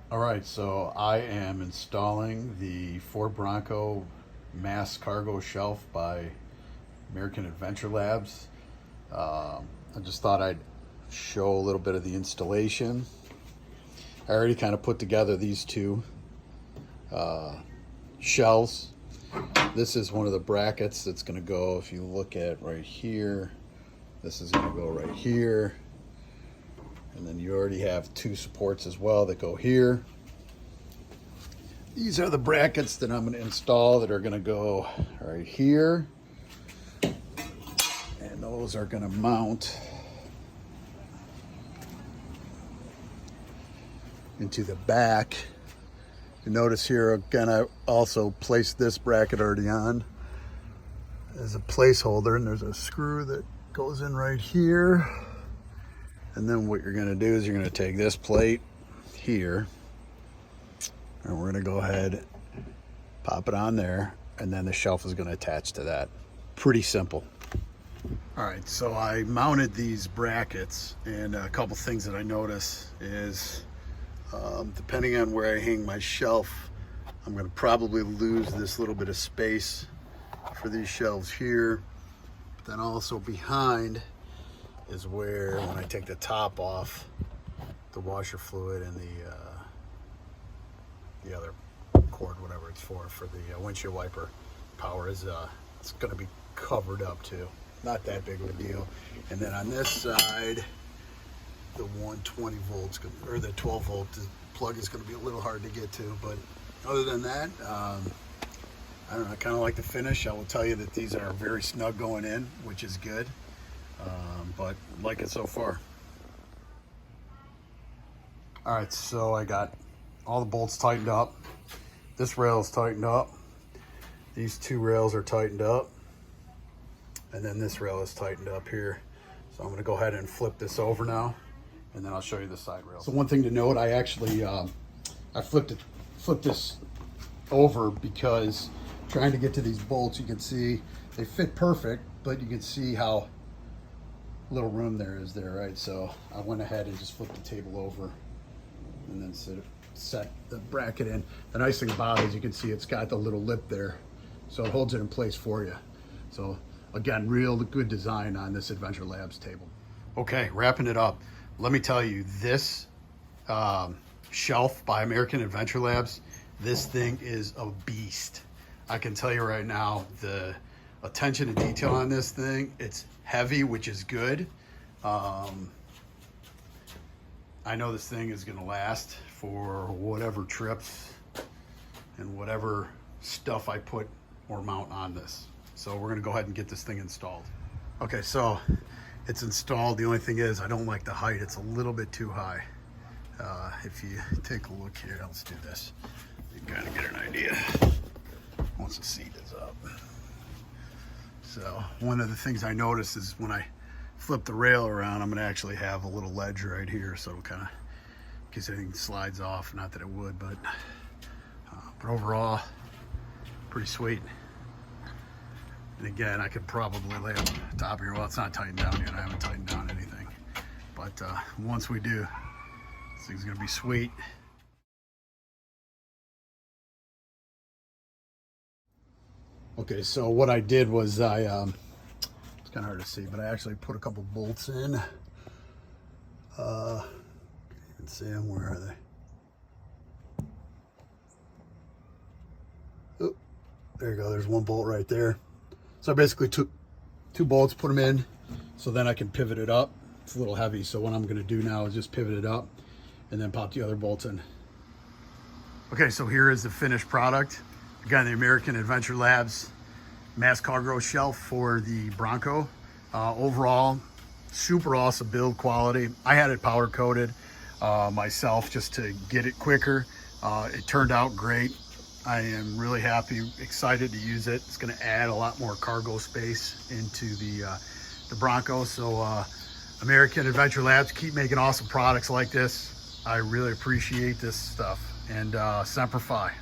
All right, so I am installing the Ford Bronco mass cargo shelf by American Adventure Labs. I just thought I'd show a little bit of the installation. I already kind of put together these two shelves. This is one of the brackets that's going to go, if you look at right here, this is going to go right here. And then you already have two supports as well that go here. These are the brackets that I'm going to install that are going to go right here. And those are going to mount into the back. You notice here, I'm going to also place this bracket already on as a placeholder. And there's a screw that goes in right here. And then what you're going to do is you're going to take this plate here and we're going to go ahead, pop it on there, and then the shelf is going to attach to that. Pretty simple. All right, so I mounted these brackets, and a couple things that I notice is depending on where I hang my shelf, I'm going to probably lose this little bit of space for these shelves here. But then also behind is where, when I take the top off, the washer fluid and the other cord, whatever it's for the windshield wiper power is, it's going to be covered up too. Not that big of a deal. And then on this side, the 120 volts or the 12 volt plug is going to be a little hard to get to. But other than that, I don't know. I kind of like the finish. I will tell you that these are very snug going in, which is good. But like it so far. All right, so I got all the bolts tightened up. This rail is tightened up. These two rails are tightened up. And then this rail is tightened up here. So I'm gonna go ahead and flip this over now, and then I'll show you the side rail. So one thing to note, I actually, I flipped this over because trying to get to these bolts, you can see they fit perfect, but you can see how little room there is there, right? So I went ahead and just flipped the table over and then set the bracket in. The nice thing about it is you can see it's got the little lip there, so it holds it in place for you. So again, real good design on this Adventure Labs table. Okay, wrapping it up. Let me tell you, this shelf by American Adventure Labs, this thing is a beast. I can tell you right now, the attention to detail on this thing, it's heavy, which is good. I know this thing is gonna last for whatever trips and whatever stuff I put or mount on this. So we're gonna go ahead and get this thing installed. Okay, so it's installed. The only thing is I don't like the height. It's a little bit too high. If you take a look here, let's do this. You can kind of get an idea once the seat is up. So one of the things I noticed is when I flip the rail around, I'm gonna actually have a little ledge right here, so kind of in case anything slides off. Not that it would, but overall, pretty sweet. And again, I could probably lay on top here. Well, it's not tightened down yet. I haven't tightened down anything, but once we do, this thing's gonna be sweet. Okay, so what I did was it's kind of hard to see, but I actually put a couple bolts in. You can see them. Where are they? Oh, there you go. There's one bolt right there. So I basically took two bolts, put them in, so then I can pivot it up. It's a little heavy, so what I'm going to do now is just pivot it up and then pop the other bolts in. Okay, so here is the finished product. Again, the American Adventure Labs mass cargo shelf for the Bronco. Overall, super awesome build quality. I had it powder coated myself just to get it quicker. It turned out great. I am really happy, excited to use it. It's gonna add a lot more cargo space into the Bronco. So American Adventure Labs, keep making awesome products like this. I really appreciate this stuff. And Semper Fi.